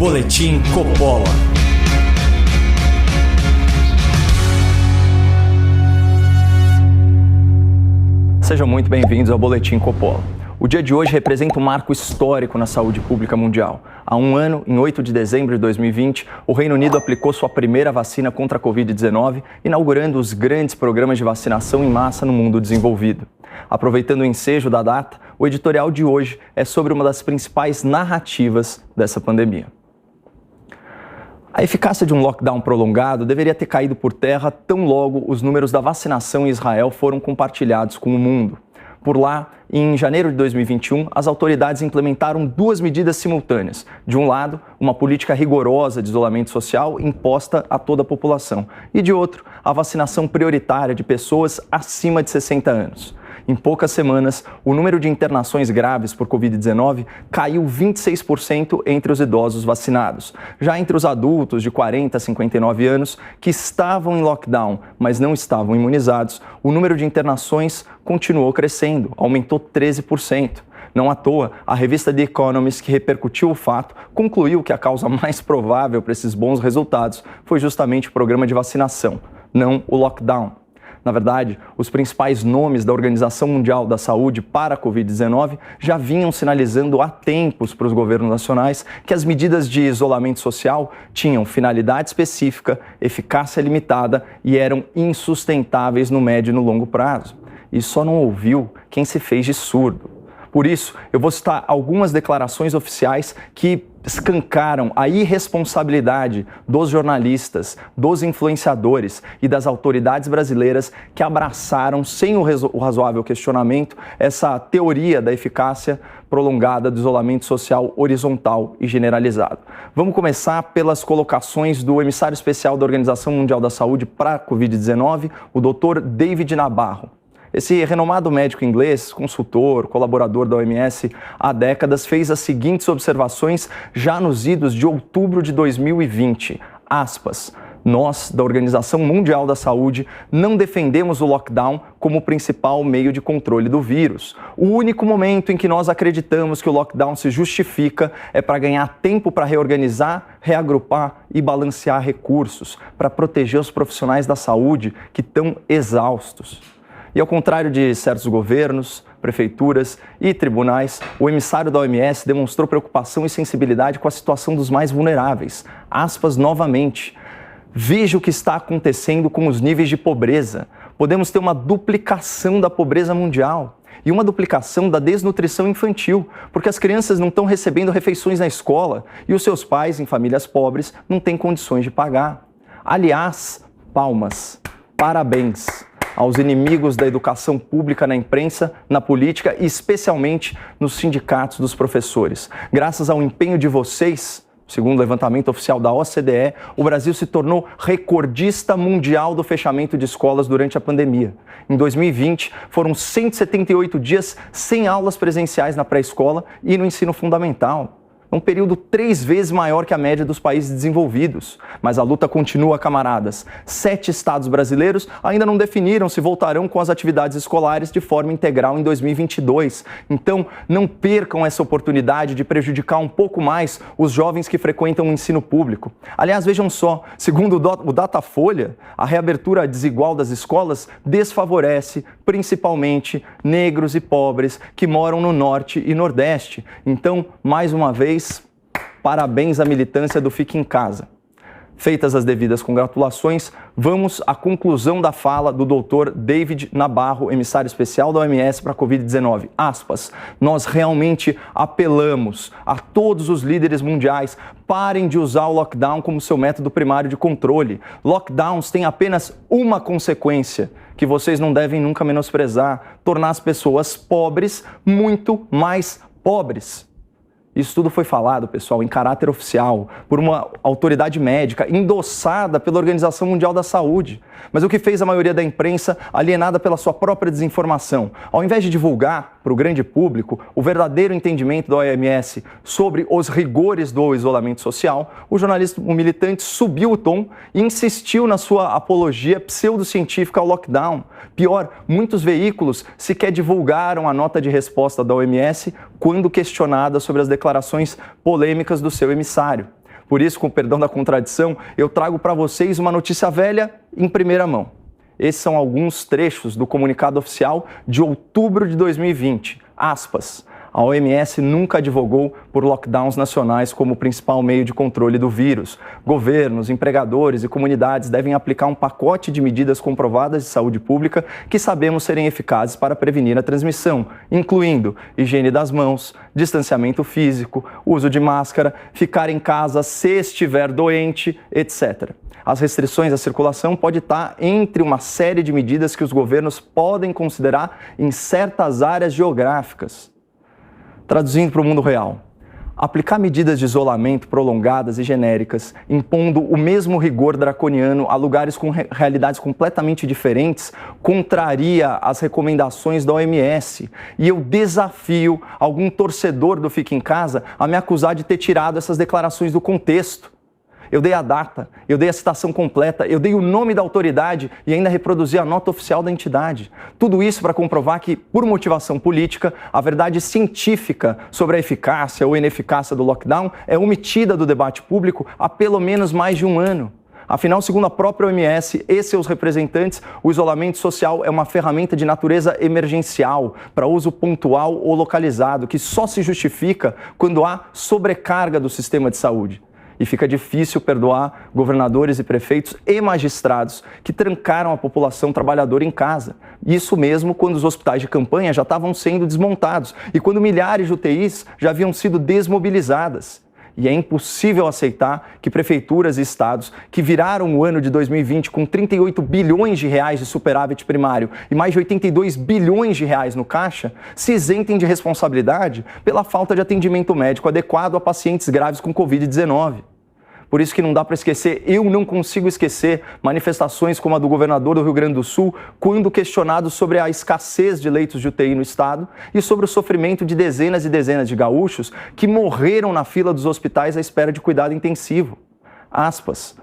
Boletim Coppola. Sejam muito bem-vindos ao Boletim Coppola. O dia de hoje representa um marco histórico na saúde pública mundial. Há um ano, em 8 de dezembro de 2020, o Reino Unido aplicou sua primeira vacina contra a Covid-19, inaugurando os grandes programas de vacinação em massa no mundo desenvolvido. Aproveitando o ensejo da data, o editorial de hoje é sobre uma das principais narrativas dessa pandemia. A eficácia de um lockdown prolongado deveria ter caído por terra tão logo os números da vacinação em Israel foram compartilhados com o mundo. Por lá, em janeiro de 2021, as autoridades implementaram duas medidas simultâneas. De um lado, uma política rigorosa de isolamento social imposta a toda a população. E de outro, a vacinação prioritária de pessoas acima de 60 anos. Em poucas semanas, o número de internações graves por Covid-19 caiu 26% entre os idosos vacinados. Já entre os adultos de 40 a 59 anos que estavam em lockdown, mas não estavam imunizados, o número de internações continuou crescendo, aumentou 13%. Não à toa, a revista The Economist, que repercutiu o fato, concluiu que a causa mais provável para esses bons resultados foi justamente o programa de vacinação, não o lockdown. Na verdade, os principais nomes da Organização Mundial da Saúde para a Covid-19 já vinham sinalizando há tempos para os governos nacionais que as medidas de isolamento social tinham finalidade específica, eficácia limitada e eram insustentáveis no médio e no longo prazo. E só não ouviu quem se fez de surdo. Por isso, eu vou citar algumas declarações oficiais que escancaram a irresponsabilidade dos jornalistas, dos influenciadores e das autoridades brasileiras que abraçaram, sem o razoável questionamento, essa teoria da eficácia prolongada do isolamento social horizontal e generalizado. Vamos começar pelas colocações do emissário especial da Organização Mundial da Saúde para a Covid-19, o Dr. David Nabarro. Esse renomado médico inglês, consultor, colaborador da OMS há décadas, fez as seguintes observações já nos idos de outubro de 2020. Aspas. Nós, da Organização Mundial da Saúde, não defendemos o lockdown como o principal meio de controle do vírus. O único momento em que nós acreditamos que o lockdown se justifica é para ganhar tempo para reorganizar, reagrupar e balancear recursos, para proteger os profissionais da saúde que estão exaustos. E ao contrário de certos governos, prefeituras e tribunais, o emissário da OMS demonstrou preocupação e sensibilidade com a situação dos mais vulneráveis. Aspas novamente. Veja o que está acontecendo com os níveis de pobreza. Podemos ter uma duplicação da pobreza mundial e uma duplicação da desnutrição infantil, porque as crianças não estão recebendo refeições na escola e os seus pais, em famílias pobres, não têm condições de pagar. Aliás, palmas, parabéns aos inimigos da educação pública na imprensa, na política e especialmente nos sindicatos dos professores. Graças ao empenho de vocês, segundo o levantamento oficial da OCDE, o Brasil se tornou recordista mundial do fechamento de escolas durante a pandemia. Em 2020, foram 178 dias sem aulas presenciais na pré-escola e no ensino fundamental. Um período 3 vezes maior que a média dos países desenvolvidos. Mas a luta continua, camaradas. 7 estados brasileiros ainda não definiram se voltarão com as atividades escolares de forma integral em 2022. Então, não percam essa oportunidade de prejudicar um pouco mais os jovens que frequentam o ensino público. Aliás, vejam só, segundo o Datafolha, a reabertura desigual das escolas desfavorece principalmente negros e pobres que moram no Norte e Nordeste. Então, mais uma vez, parabéns à militância do Fique em Casa. Feitas as devidas congratulações, vamos à conclusão da fala do Dr. David Nabarro, emissário especial da OMS para a Covid-19. Aspas, nós realmente apelamos a todos os líderes mundiais, parem de usar o lockdown como seu método primário de controle. Lockdowns têm apenas uma consequência, que vocês não devem nunca menosprezar, tornar as pessoas pobres muito mais pobres. Isso tudo foi falado, pessoal, em caráter oficial, por uma autoridade médica endossada pela Organização Mundial da Saúde. Mas o que fez a maioria da imprensa alienada pela sua própria desinformação? Ao invés de divulgar para o grande público o verdadeiro entendimento da OMS sobre os rigores do isolamento social, o jornalista militante subiu o tom e insistiu na sua apologia pseudocientífica ao lockdown. Pior, muitos veículos sequer divulgaram a nota de resposta da OMS quando questionada sobre as declarações polêmicas do seu emissário. Por isso, com o perdão da contradição, eu trago para vocês uma notícia velha em primeira mão. Esses são alguns trechos do comunicado oficial de outubro de 2020. Aspas. A OMS nunca advogou por lockdowns nacionais como principal meio de controle do vírus. Governos, empregadores e comunidades devem aplicar um pacote de medidas comprovadas de saúde pública que sabemos serem eficazes para prevenir a transmissão, incluindo higiene das mãos, distanciamento físico, uso de máscara, ficar em casa se estiver doente, etc. As restrições à circulação podem estar entre uma série de medidas que os governos podem considerar em certas áreas geográficas. Traduzindo para o mundo real, aplicar medidas de isolamento prolongadas e genéricas, impondo o mesmo rigor draconiano a lugares com realidades completamente diferentes, contraria as recomendações da OMS. E eu desafio algum torcedor do Fique em Casa a me acusar de ter tirado essas declarações do contexto. Eu dei a data, eu dei a citação completa, eu dei o nome da autoridade e ainda reproduzi a nota oficial da entidade. Tudo isso para comprovar que, por motivação política, a verdade científica sobre a eficácia ou ineficácia do lockdown é omitida do debate público há pelo menos mais de um ano. Afinal, segundo a própria OMS e seus representantes, o isolamento social é uma ferramenta de natureza emergencial, para uso pontual ou localizado, que só se justifica quando há sobrecarga do sistema de saúde. E fica difícil perdoar governadores e prefeitos e magistrados que trancaram a população trabalhadora em casa. Isso mesmo quando os hospitais de campanha já estavam sendo desmontados e quando milhares de UTIs já haviam sido desmobilizadas. E é impossível aceitar que prefeituras e estados que viraram o ano de 2020 com 38 bilhões de reais de superávit primário e mais de 82 bilhões de reais no caixa se isentem de responsabilidade pela falta de atendimento médico adequado a pacientes graves com Covid-19. Por isso que não dá para esquecer, eu não consigo esquecer manifestações como a do governador do Rio Grande do Sul, quando questionado sobre a escassez de leitos de UTI no estado e sobre o sofrimento de dezenas e dezenas de gaúchos que morreram na fila dos hospitais à espera de cuidado intensivo. Aspas,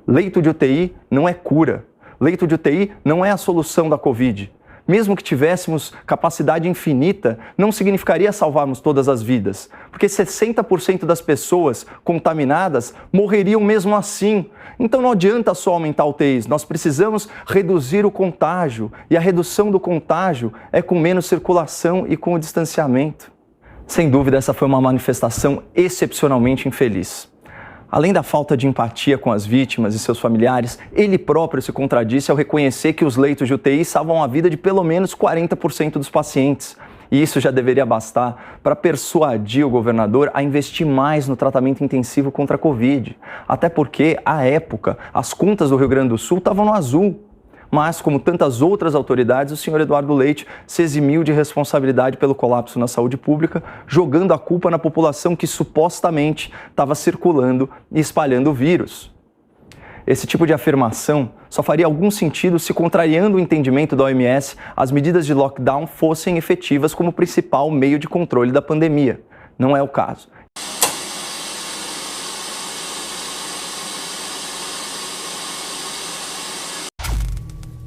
leito de UTI não é cura, leito de UTI não é a solução da Covid. Mesmo que tivéssemos capacidade infinita, não significaria salvarmos todas as vidas, porque 60% das pessoas contaminadas morreriam mesmo assim. Então não adianta só aumentar UTIs, nós precisamos reduzir o contágio, e a redução do contágio é com menos circulação e com o distanciamento. Sem dúvida, essa foi uma manifestação excepcionalmente infeliz. Além da falta de empatia com as vítimas e seus familiares, ele próprio se contradisse ao reconhecer que os leitos de UTI salvam a vida de pelo menos 40% dos pacientes. E isso já deveria bastar para persuadir o governador a investir mais no tratamento intensivo contra a Covid. Até porque, à época, as contas do Rio Grande do Sul estavam no azul. Mas, como tantas outras autoridades, o senhor Eduardo Leite se eximiu de responsabilidade pelo colapso na saúde pública, jogando a culpa na população que supostamente estava circulando e espalhando o vírus. Esse tipo de afirmação só faria algum sentido se, contrariando o entendimento da OMS, as medidas de lockdown fossem efetivas como principal meio de controle da pandemia. Não é o caso.